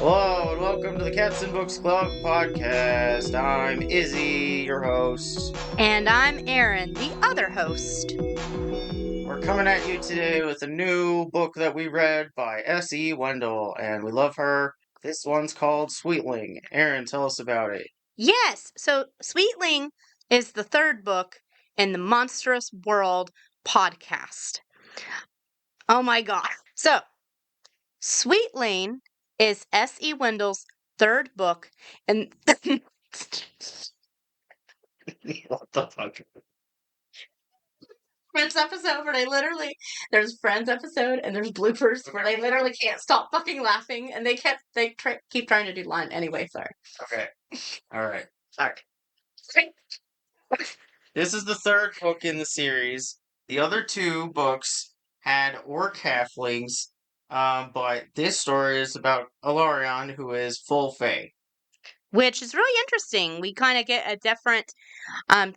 Hello and welcome to the Cats and Books Club podcast. I'm Izzy, your host. And I'm Erin, the other host. We're coming at you today with a new book that we read by SE Wendel, and we love her. This one's called Sweetling. Erin, tell us about it. Yes, so Sweetling is the third book in the Monstrous World podcast. Oh my god. So, Sweetling is S.E. Wendel's third book, and What the fuck? Friends episode where there's Friends episode and there's bloopers where they literally can't stop fucking laughing, and keep trying to do line anyway. Sorry. Okay. Alright. Sorry. This is the third book in the series. The other two books had orc halflings, but this story is about Alarion, who is full fae. Which is really interesting. We kind of get a different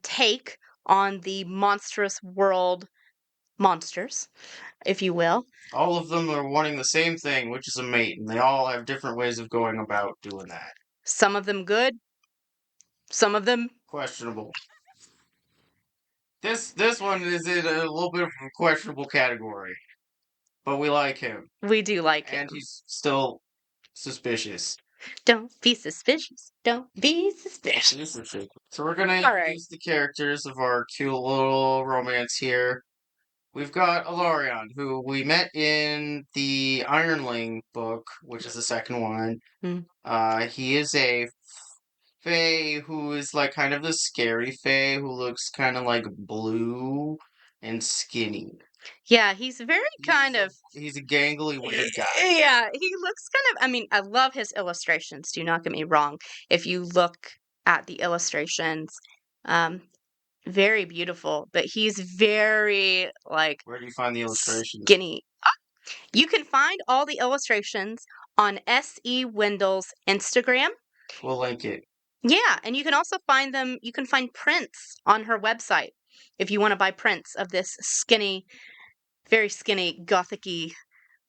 take on the monstrous world monsters, if you will. All of them are wanting the same thing, which is a mate, and they all have different ways of going about doing that. Some of them good, some of them Questionable. This one is in a little bit of a questionable category, but we like him, we do like and him. he's still suspicious. Don't be suspicious. Don't be suspicious. So we're gonna All right. introduce the characters of our cute little romance here. We've got Alarion, who we met in the Ironling book, which is the second one. He is a fae who is like kind of the scary fae who looks kind of like blue and skinny. Yeah, he's very He's a gangly weird guy. Yeah, he looks I mean, I love his illustrations, do not get me wrong. If you look at the illustrations, um, very beautiful, but he's very, like, Where do you find the illustrations? skinny. You can find all the illustrations on S.E. Wendel's Instagram. We'll link it. Yeah, and you can also you can find prints on her website if you want to buy prints of this very skinny, gothic-y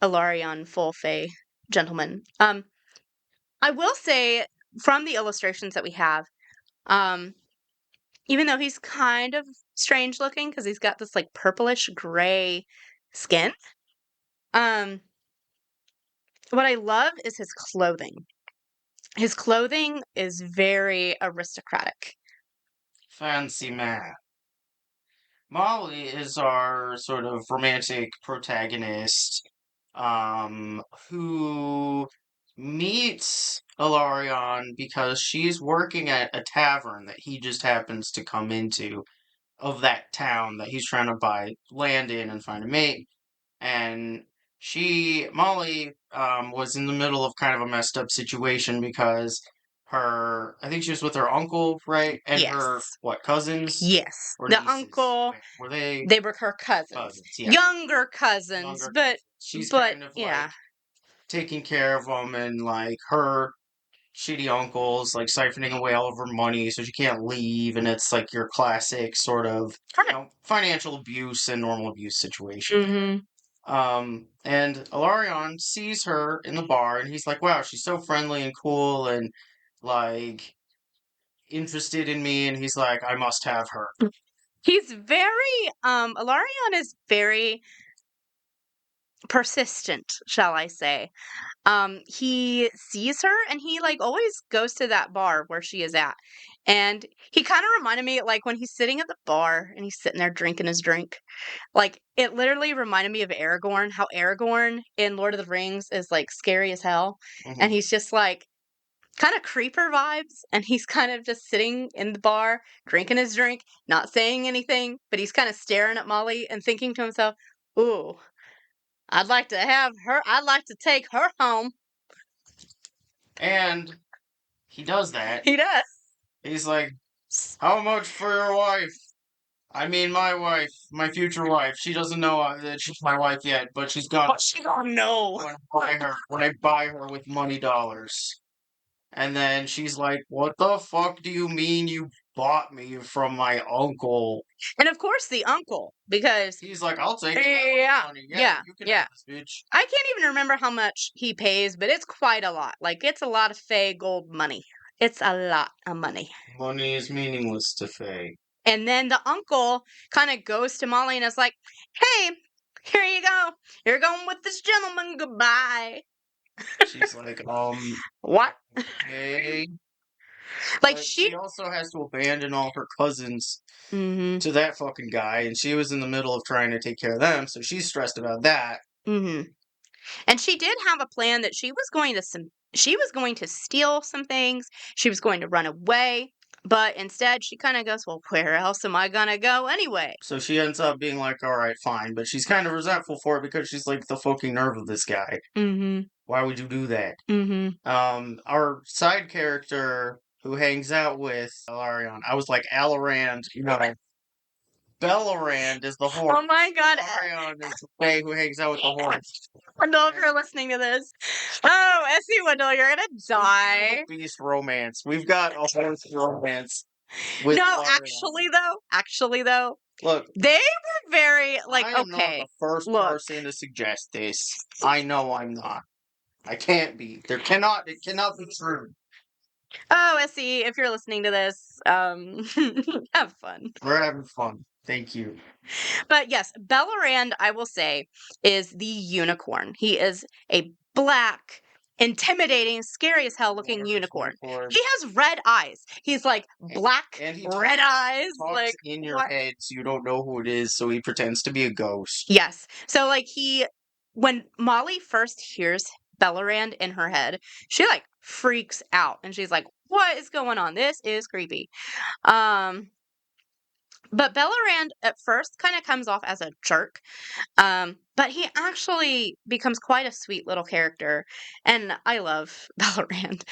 Ilarion full fae gentleman. I will say from the illustrations that we have, even though he's kind of strange looking because he's got this like purplish gray skin, um, what I love is his clothing. His clothing is very aristocratic. Fancy man. Molly is our sort of romantic protagonist, who meets Ilarion because she's working at a tavern that he just happens to come into of that town that he's trying to buy land in and find a mate. And Molly, was in the middle of kind of a messed up situation because I think she was with her uncle, right? And her, Yes. what, cousins? Yes. Or The nieces? uncle, Wait, were they they were her cousins. cousins? Yeah. Younger cousins, Younger but cousins. She's but kind of yeah. like taking care of them, and like her shitty uncle's like siphoning away all of her money so she can't leave, and it's like your classic sort of, financial abuse and normal abuse situation. Mm-hmm. And Alarion sees her in the bar, and he's like, wow, she's so friendly and cool and like interested in me, and he's like, I must have her. He's very Ilarion is very persistent, shall I say. He sees her and he like always goes to that bar where she is at. And he kind of reminded me like when he's sitting at the bar and he's sitting there drinking his drink. Like it literally reminded me of Aragorn, how Aragorn in Lord of the Rings is like scary as hell. And he's just like kind of creeper vibes, and he's kind of just sitting in the bar drinking his drink, not saying anything, but he's kind of staring at Molly and thinking to himself, ooh, I'd like to have her, I'd like to take her home. And he does that. He does. He's like, how much for your wife? I mean, my wife, my future wife. She doesn't know that she's my wife yet, but she's gonna. But she don't know. When I buy her with money dollars. And then she's like, "What the fuck do you mean you bought me from my uncle?" And of course, the uncle, because He's like, "I'll take it. yeah, Money. Yeah, yeah, you can yeah. have this bitch." I can't even remember how much he pays, but it's quite a lot. Like, it's a lot of Fae gold money. It's a lot of money. Money is meaningless to Faye. And then the uncle kind of goes to Molly and is like, "Hey, here you go. You're going with this gentleman. Goodbye." She's like, What? okay. Like, But she also has to abandon all her cousins Mm to that fucking guy, and she was in the middle of trying to take care of them, so she's stressed about that. hmm. Mm hmm. And she did have a plan that she was going to steal some things. She was going to run away. But instead, she kind of goes, "Well, where else am I going to go anyway?" So she ends up being like, alright, fine. But she's kind of resentful for it because she's like, the fucking nerve of this guy. Mm Why would you do that? hmm. Mm hmm. Our side character who hangs out with Alarion, I was like, Alarand, no. Bellarand is the horse. Oh my god. Alarion is the Fae who hangs out with the horse. Wendell, if you're listening to this. Oh, SE Wendell, you're gonna die. Beast romance. We've got a horse romance with No, Alarion. actually though, Look, they were very like, I am not the okay, first look. person to suggest this. I know I'm not. I can't be. It cannot be true. Oh, SE, if you're listening to this, have fun. We're having fun. Thank you. But yes, Bellarand, I will say, is the unicorn. He is a black, intimidating, scary as hell looking unicorn. He has red eyes. He's like black, And he red eyes. talks Like, in your what? head so you don't know who it is, so he pretends to be a ghost. Yes. So, like, when Molly first hears Bellarand in her head, she like freaks out and she's like, "What is going on? This is creepy." Um, but Bellarand at first kind of comes off as a jerk. But he actually becomes quite a sweet little character, and I love Bellarand.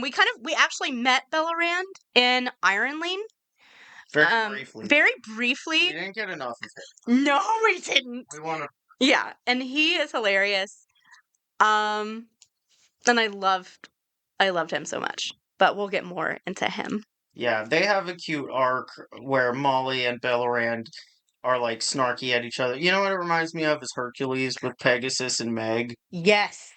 We actually met Bellarand in Ironling. Very We briefly. didn't get enough of it. No, we didn't. We want to. Yeah, and he is hilarious. And I loved him so much. But we'll get more into him. Yeah, they have a cute arc where Molly and Bellarand are like snarky at each other. You know what it reminds me of is Hercules with Pegasus and Meg, Yes.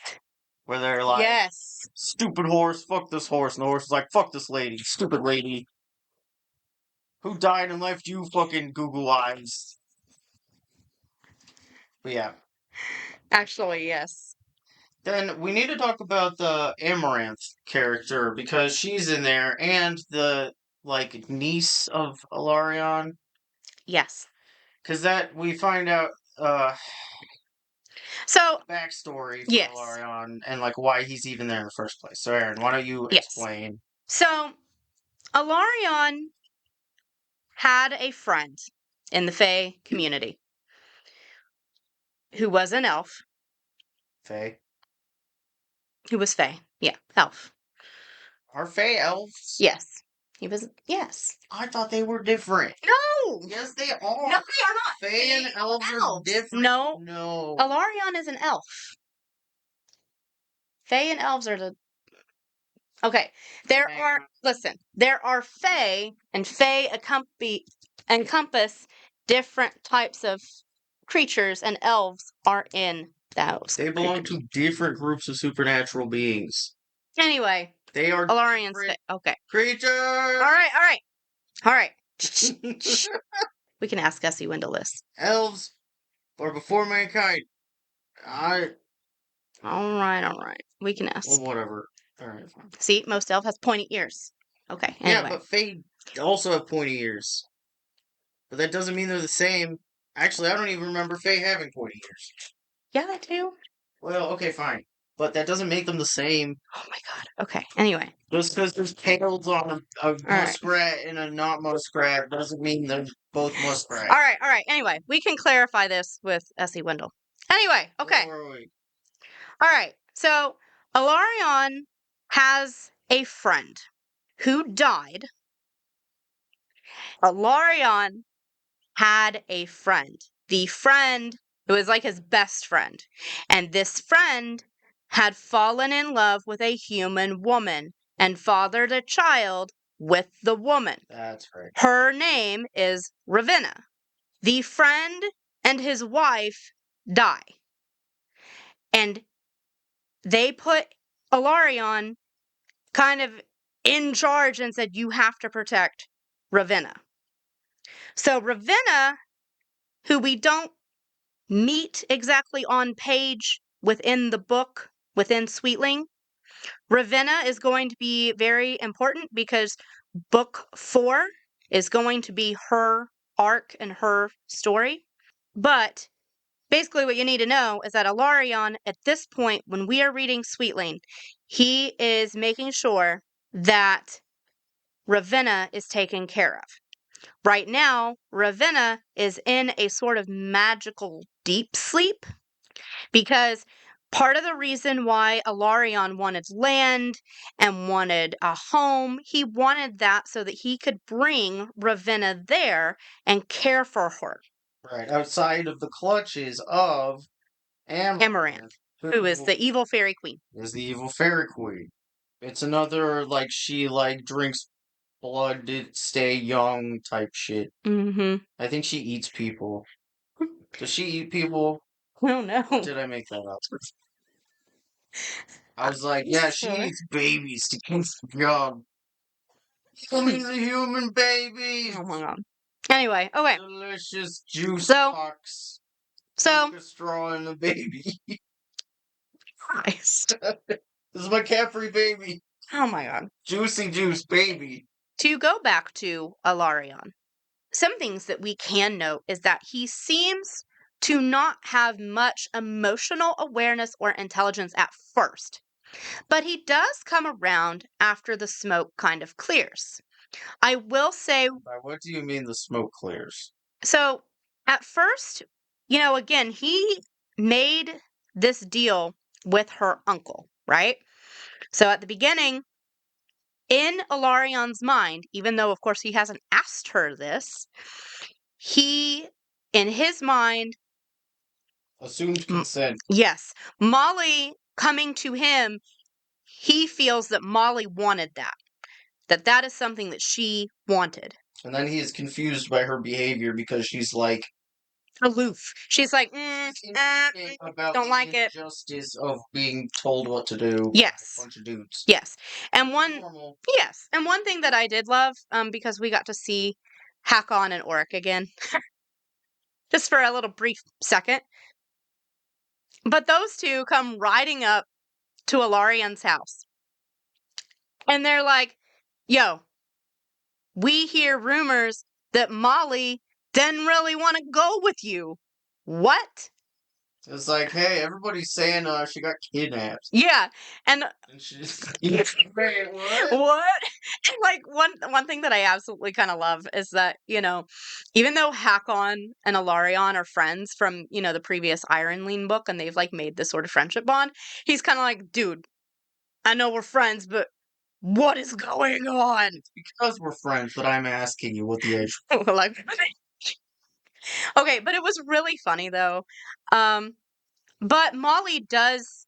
where they're like, Yes. "Stupid horse, fuck this horse," and the horse is like, "Fuck this lady, stupid lady, who died and left you fucking Google eyes." But yeah, Actually, yes. then we need to talk about the Amaranth character because she's in there and the like niece of Alarion. Yes. Because that we find out So, backstory for yes. Alarion and like why he's even there in the first place. So Aaron, why don't you Yes. explain? So, Alarion had a friend in the Fae community who was an elf, Fae. who was Fae. Yeah, elf. Are Fae elves? Yes. He was, yes. I thought they were different. No! Yes, they are. No, they are not. Fae and elves are different. No. No. Alarion is an elf. Fae and elves are the. Okay. There are Fae, and Fae encompass different types of creatures, and elves are in those. They belong creatures. to different groups of supernatural beings. Anyway, They are Alarion's different okay. creatures. All right. We can ask SE Wendel this. Elves are before mankind. I. All right. We can ask. Well, whatever. All right, fine. See, most elf has pointy ears. Okay. Anyway. Yeah, but Fae also have pointy ears. But that doesn't mean they're the same. Actually, I don't even remember Fae having pointy ears. Yeah, that too. Well, okay, fine. But that doesn't make them the same. Oh my god. Okay. Anyway. Just because there's tails on a muskrat and a not muskrat doesn't mean they're both muskrat. All right. Anyway, we can clarify this with SE Wendel. Anyway, okay. Where were we? All right. So, Alarion has a friend who died. Alarion had a friend. The friend who was like his best friend. And this friend had fallen in love with a human woman and fathered a child with the woman. That's right. Her name is Ravenna. The friend and his wife die. And they put Alarion kind of in charge and said, you have to protect Ravenna. So Ravenna, who we don't meet exactly on page within the book, within Sweetling, Ravenna is going to be very important because book 4 is going to be her arc and her story. But basically, what you need to know is that Alarion, at this point, when we are reading Sweetling, he is making sure that Ravenna is taken care of. Right now, Ravenna is in a sort of magical deep sleep because part of the reason why Alarion wanted land and wanted a home, he wanted that so that he could bring Ravenna there and care for her. Right. Outside of the clutches of Amaranth, Amaranth, who is who the evil fairy queen. is the evil fairy queen. It's another like she like drinks blood to stay young type shit. Mm-hmm. I think she eats people. Does she eat people? Oh Or no. did I make that up? I was like, yeah, she Sure. eats babies to keep them young. He's a human baby. Oh my god. Anyway, okay. Delicious juice So, box. so, Stick a straw in the baby. Christ. This is my cat-free baby. Oh my god. Juicy juice baby. To go back to Alarion, some things that we can note is that he seems to not have much emotional awareness or intelligence at first, but he does come around after the smoke kind of clears. I will say, By what do you mean the smoke clears? so at first, again, he made this deal with her uncle, right? So at the beginning, in Alarion's mind, even though, of course, he hasn't asked her this, he, in his mind, Assumed m- consent. yes, Molly coming to him, he feels that Molly wanted that is something that she wanted. And then he is confused by her behavior because she's like Aloof. She's like, about don't the like it. injustice of being told what to do by a Yes, bunch of dudes. yes. And one, Normal. yes, and one thing that I did love, because we got to see Hakon and Oric again, just for a little brief second. But those two come riding up to Alarion's house. And they're like, yo, we hear rumors that Molly didn't really want to go with you. What? It's like, hey, everybody's saying she got kidnapped. Yeah. And And she's wait, what? what? And like one thing that I absolutely kind of love is that, even though Hakon and Alarion are friends from, the previous Ironling book and they've like made this sort of friendship bond, he's kind of like, dude, I know we're friends, but what is going on? It's because we're friends that I'm asking you what the age. Like, okay, but it was really funny though. Um, but Molly does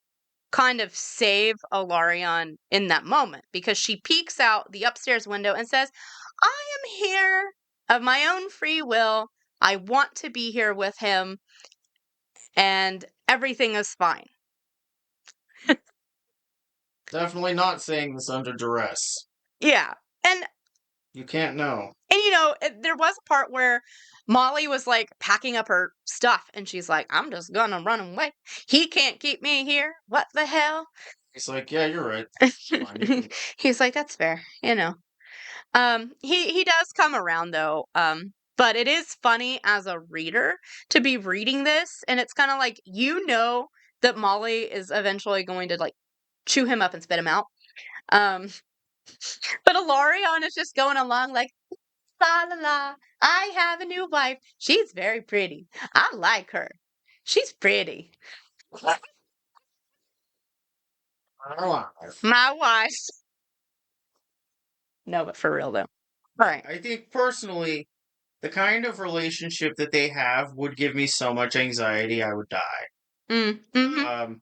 kind of save Alarion in that moment because she peeks out the upstairs window and says, I am here of my own free will. I want to be here with him, and everything is fine. Definitely not saying this under duress. Yeah. And You can't know. there was a part where Molly was like packing up her stuff and she's like, I'm just gonna run away. He can't keep me here. What the hell? He's like, yeah, you're right. Fine, you can go. He's like, that's fair, he does come around though. But it is funny as a reader to be reading this, and it's kind of like that Molly is eventually going to like chew him up and spit him out. Um, but Alarion is just going along like la la la. I have a new wife. She's very pretty. I like her. She's pretty. Alive. My wife. No, but for real though. All right. I think personally, the kind of relationship that they have would give me so much anxiety I would die. Mm, mm-hmm.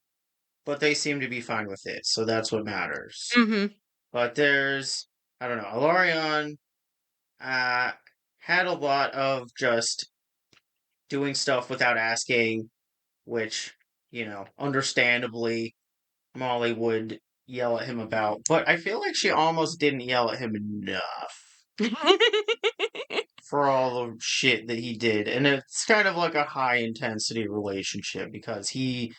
But they seem to be fine with it, so that's what matters. Mm-hmm. But there's, I don't know, Alarion uh, had a lot of just doing stuff without asking, which, understandably, Molly would yell at him about. But I feel like she almost didn't yell at him enough for all the shit that he did. And it's kind of like a high intensity relationship because he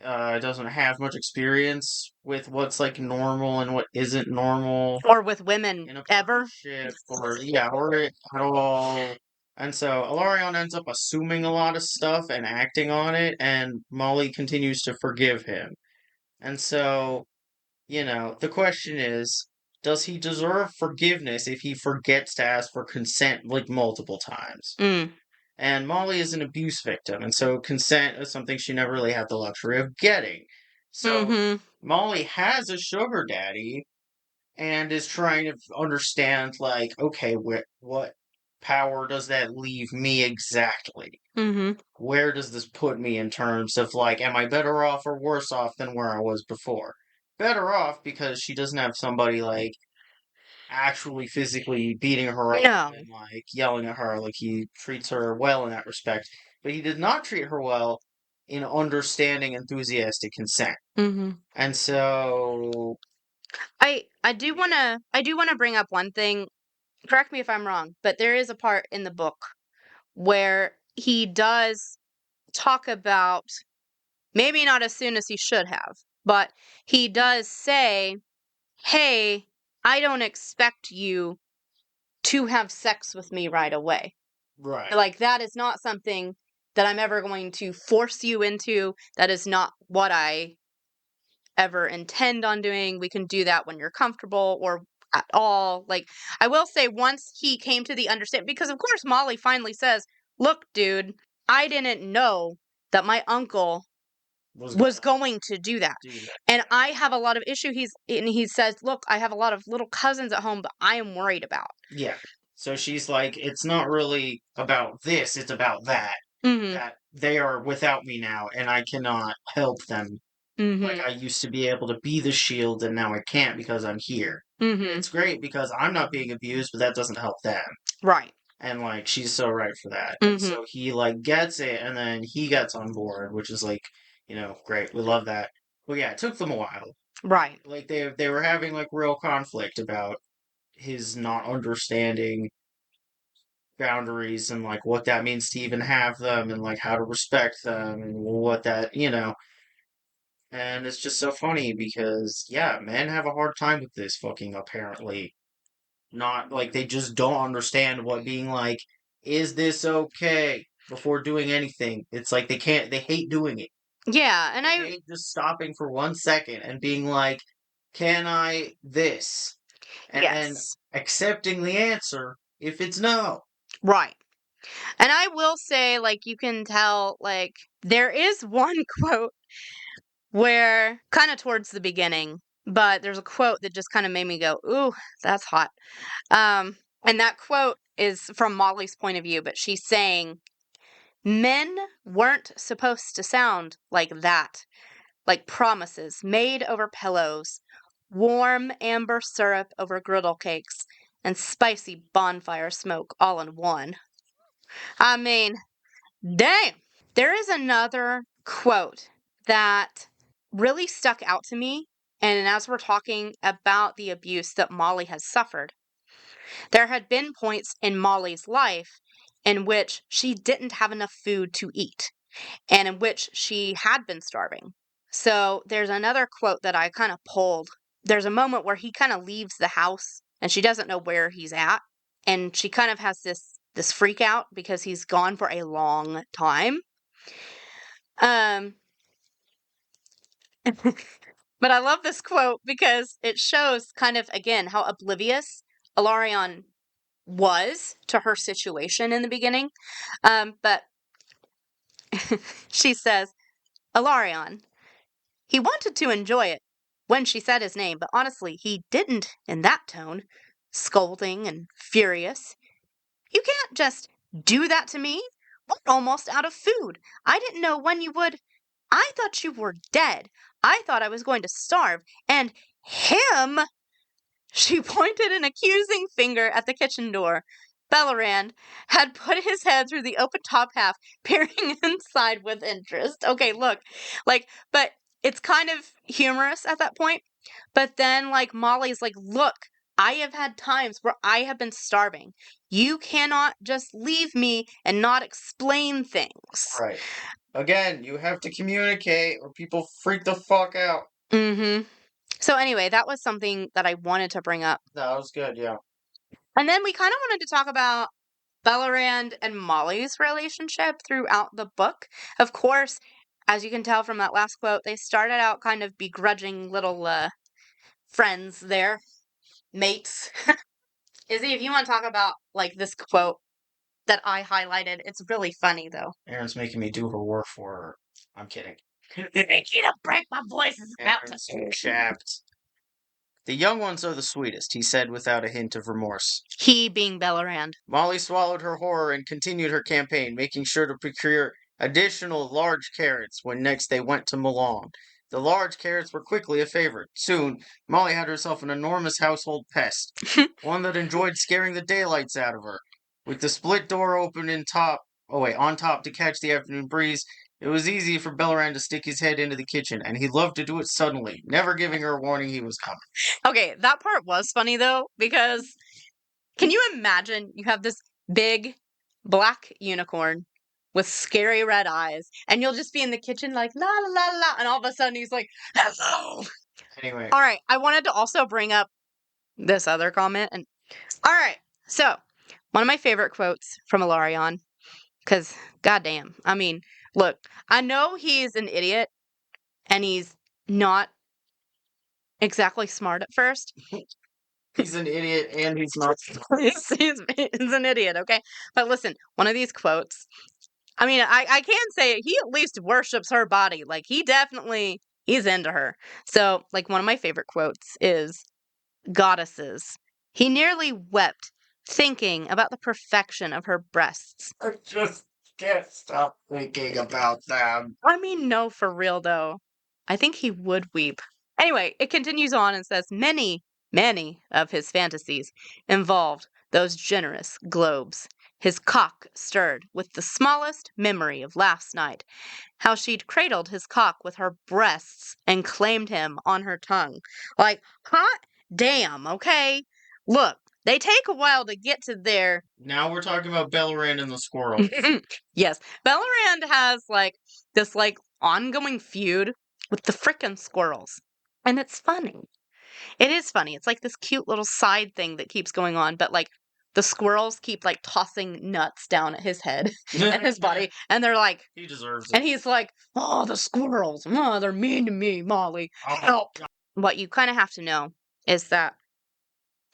doesn't have much experience with what's like normal and what isn't normal Or with women in a ever. partnership, or yeah, or at all. And so Alarion ends up assuming a lot of stuff and acting on it, and Molly continues to forgive him. And so, the question is, does he deserve forgiveness if he forgets to ask for consent like multiple times? Mm. And Molly is an abuse victim, and so consent is something she never really had the luxury of getting. So Mm-hmm. Molly has a sugar daddy and is trying to understand, like, okay, what power does that leave me exactly? Mm-hmm. Where does this put me in terms of, like, am I better off or worse off than where I was before? Better off because she doesn't have somebody, like, actually physically beating her up No. and, like, yelling at her. Like, he treats her well in that respect. But he did not treat her well in understanding enthusiastic consent. Mm-hmm. And so, I do wanna bring up one thing. Correct me if I'm wrong, but there is a part in the book where he does talk about, maybe not as soon as he should have, but he does say, "Hey, I don't expect you to have sex with me right away. right. Like, that is not something that I'm ever going to force you into. That is not what I ever intend on doing. We can do that when you're comfortable or at all." Like, I will say, once he came to the understand, because of course Molly finally says, "Look, dude, I didn't know that my uncle Was was gonna going to do that. do that. And I have a lot of issue." He says, "Look, I have a lot of little cousins at home that I am worried about." Yeah. So she's like, it's not really about this, it's about that. Mhm. That they are without me now, and I cannot help them like Mhm. I used to be able to be the shield, and now I can't because I'm here. And Mhm. it's great because I'm not being abused, but that doesn't help them. Right. And like she's so right for that. And Mhm. so he like gets it, and then he gets on board, which is like, great. We love that. But yeah, it took them a while. Right. Like they were having like real conflict about his not understanding boundaries and like what that means to even have them and like how to respect them and what that. And it's just so funny because yeah, men have a hard time with this fucking apparently. Not like they just don't understand what being like, is this okay before doing anything. It's like they hate doing it. Yeah, and They I hate just stopping for 1 second and being like, can I this? And then yes. accepting the answer if it's no. Right. And I will say, like, you can tell, like, there is one quote where, kind of towards the beginning, but there's a quote that just kind of made me go, "Ooh, that's hot." And that quote is from Molly's point of view, but she's saying, "Men weren't supposed to sound like that, like promises made over pillows, warm amber syrup over griddle cakes, and spicy bonfire smoke all in one." I mean, damn. There is another quote that really stuck out to me. And as we're talking about the abuse that Molly has suffered, there had been points in Molly's life in which she didn't have enough food to eat and in which she had been starving. So there's another quote that I kind of pulled. There's a moment where he kind of leaves the house and she doesn't know where he's at. And she kind of has this freak out because he's gone for a long time. Um, but I love this quote because it shows kind of again how oblivious Alarion was to her situation in the beginning. But she says, "Alarion, he wanted to enjoy it when she said his name, but honestly, he didn't in that tone, scolding and furious. You can't just do that to me. We're almost out of food. I didn't know when you would. I thought you were dead. I thought I was going to starve. And him. She pointed an accusing finger at the kitchen door. Bellerand had put his head through the open top half, peering inside with interest. Okay, look, but it's kind of humorous at that point. But then, Molly's like, look, I have had times where I have been starving. You cannot just leave me and not explain things. Right. Again, you have to communicate or people freak the fuck out. Mm-hmm. So anyway, that was something that I wanted to bring up. That was good, yeah. And then we kind of wanted to talk about Bellerand and Molly's relationship throughout the book. Of course, as you can tell from that last quote, they started out kind of begrudging little friends there, mates. Izzy, if you want to talk about this quote that I highlighted, it's really funny though. Aaron's making me do her work for her. I'm kidding. Making to break my voice is about to Aaron's chapped. The young ones are the sweetest, he said without a hint of remorse. He being Bellerand. Molly swallowed her horror and continued her campaign, making sure to procure additional large carrots when next they went to Milan. The large carrots were quickly a favorite. Soon, Molly had herself an enormous household pest, one that enjoyed scaring the daylights out of her. With the split door open on top to catch the afternoon breeze, it was easy for Belleran to stick his head into the kitchen, and he loved to do it suddenly, never giving her a warning he was coming. Okay, that part was funny though, because can you imagine you have this big black unicorn with scary red eyes, and you'll just be in the kitchen like la la la la, and all of a sudden he's like, hello. Anyway, All right, I wanted to also bring up this other comment, and all right, so one of my favorite quotes from Ilarion, because goddamn, I mean, look, I know he's an idiot and he's not exactly smart at first. he's an idiot and he's not. He's an idiot, okay? But listen, one of these quotes, I mean, I can say he at least worships her body. He's into her. So, one of my favorite quotes is goddesses. He nearly wept, thinking about the perfection of her breasts. I just can't stop thinking about them. I mean, no, for real though. I think he would weep. Anyway, it continues on and says many, many of his fantasies involved those generous globes. His cock stirred with the smallest memory of last night, how she'd cradled his cock with her breasts and claimed him on her tongue. Hot damn, okay? Look, they take a while to get to their Now we're talking about Belleran and the squirrel. yes, Bellerand has this ongoing feud with the frickin' squirrels. And it's funny. It is funny. It's like this cute little side thing that keeps going on, but the squirrels keep tossing nuts down at his head and his body, and they're like, He deserves and it. he's like, oh, the squirrels, oh, they're mean to me, Molly. Oh, Help. What you kind of have to know is that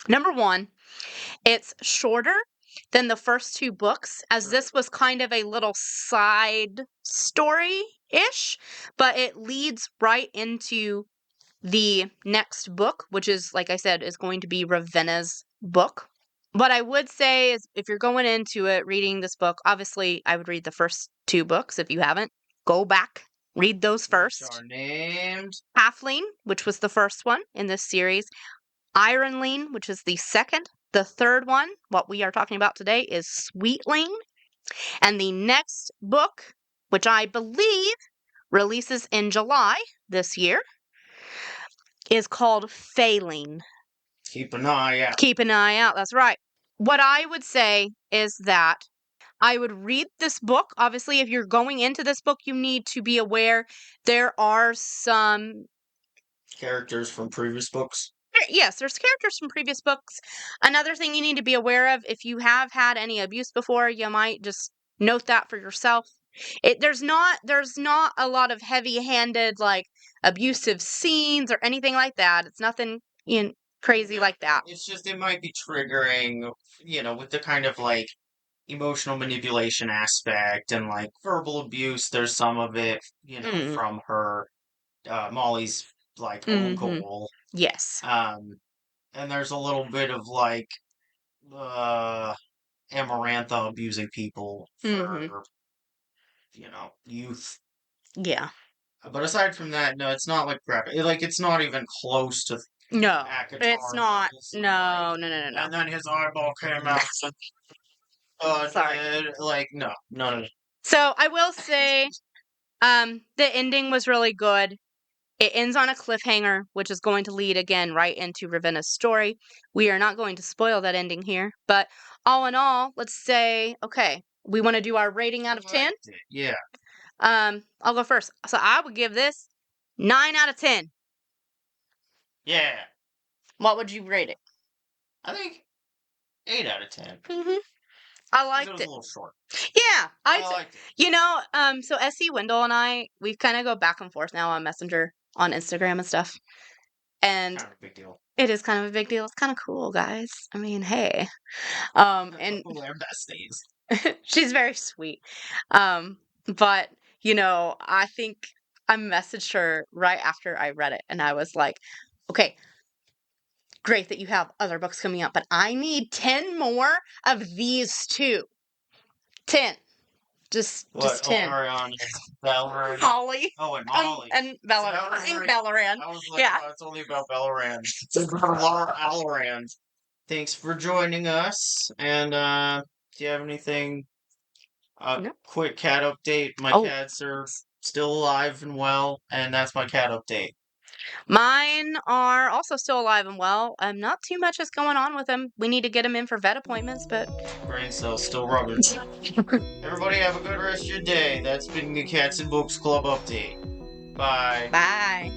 number one, it's shorter than the first two books, as this was kind of a little side story-ish, but it leads right into the next book, which is, like I said, is going to be Ravenna's book. What I would say is if you're going into it reading this book, obviously I would read the first two books. If you haven't, go back, read those which first. are named Halfling, which was the first one in this series, Ironling, which is the second. The third one, what we are talking about today, is Sweetling. And the next book, which I believe releases in July this year, is called Failing. keep an eye out. Keep an eye out. That's right. What I would say is that I would read this book. Obviously, if you're going into this book, you need to be aware there are some. Characters from previous books. Yes, there's characters from previous books. Another thing you need to be aware of, if you have had any abuse before, you might just note that for yourself. There's not a lot of heavy-handed abusive scenes or anything like that. It's nothing crazy like that. It's just it might be triggering, with the kind of emotional manipulation aspect and verbal abuse. There's some of it, Mm. from her, Molly's old Mm-hmm. goal. Yes. And there's a little bit of uh, Amarantha abusing people Mm-hmm. for, youth. Yeah. But aside from that, no, it's not graphic. It's not even close to. No, it's Akatar not. was like, No, no, no, no, no. and then his eyeball came out. Sorry. Like no, no, no. So I will say, the ending was really good. It ends on a cliffhanger, which is going to lead again right into Ravenna's story. We are not going to spoil that ending here, but all in all, let's say, okay, we want to do our rating out of 10. Yeah, I'll go first. So I would give this 9 out of 10. yeah. What would you rate it? I think 8 out of 10 Hmm. I because it liked was a it. little short. Yeah, I liked it. so SE Wendel and I, we kind of go back and forth now on Messenger, on Instagram and stuff. And Kind of a big deal. it is kind of a big deal. It's kind of cool, guys. I mean, hey. And We're besties. she's very sweet. But I think I messaged her right after I read it, and I was like, okay, great that you have other books coming out, but I need 10 more of these two. 10. Just What 10. Orion and Valorant? Holly. Oh, and Molly. And Valorant. I think Valorant. I was like, Yeah. oh, it's only about Valorant. It's about Valorant. Thanks for joining us. And do you have anything? No. Quick cat update. My Oh, cats are still alive and well, and that's my cat update. mine are also still alive and well. Not too much is going on with them. We need to get them in for vet appointments, but Brain cells still rubbing. Everybody have a good rest of your day. That's been the Cats and Books Club update. Bye. bye.